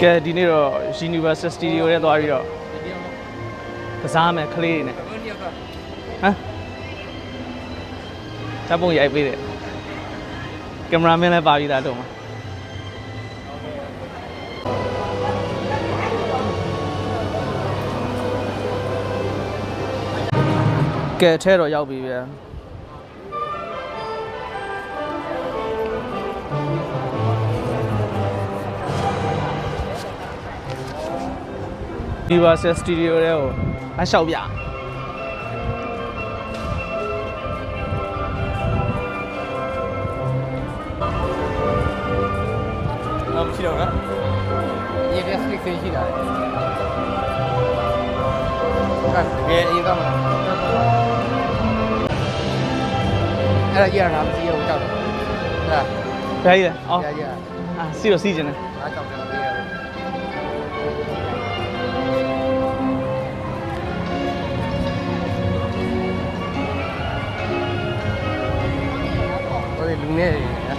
ကဲဒီနေ့တော့ Universal Studio ထဲသွားပြီးတော့ကစားမယ်ကလေးတွေနဲ့ဟမ်တပ်ပုံရိုက်ပေးတယ်ကင်မရာမင်းလည်းပါပြီးသားတော့မှာကဲထဲတော့ရောက်ပြီဗျာUniversal Studio တွေကိုအလျှောက်ပြမရှိတော့လားဒီကစတစ်ဆင်းရှိတာလေကဲအေးတော့အဲ့ဒါကြီးရတာမကြည့်ရဘူးကြောက်တယ်ဟုတ်လားဘယ်ကြီးလဲအော်စီတော့စီးကျင်တယ်အားကြောက်တယ်ပေးရတယ်လူငယ်တွေနော်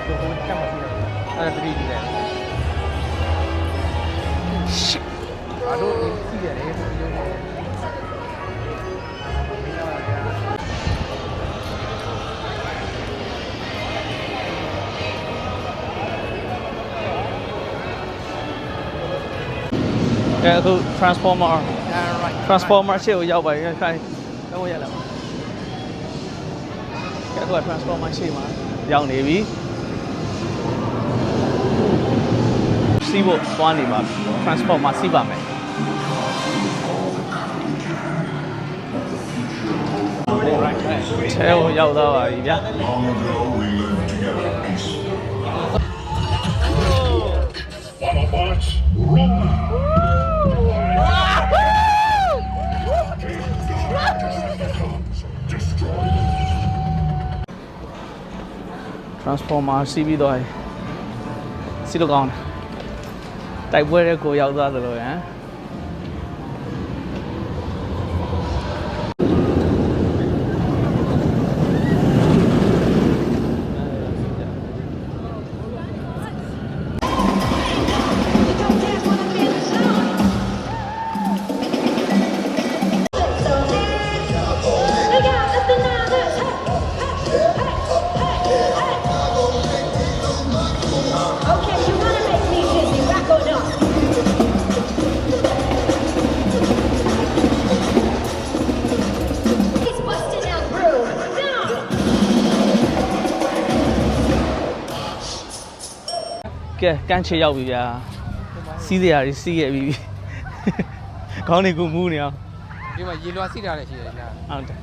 ဒီကုန်းကမှရှိတယ်အဲ့ဒါ3D တယ်အားတို့ကြည့်ရတယ်ဒီလိုမျိုးအခု transformer ရှေ့ကိုရောက်ပါပြီခိုင်းတော့ရလာပါအခုက transformer ရှေ့မှာရောက်နေပြီစီးဖို့သွားနေပါ transformer စီးပါမယ်ထဲကိုရောက်သွားပါပြီဗျာtransformer စီးပြီးတော့စီးလို့ကောင်းတယ်တိုက်ပွဲတဲ့ကိုရောက်သွားသလိုဟမ်ကဲကန်းချေရောက်ပြီဗျာစီးစရာတွေစီးခဲ့ပြီခေါင်းတွေကမူးနေအောင်ဒီမှာရေလွှာစီးတာလည်းရှိတယ်ညာဟုတ်တယ်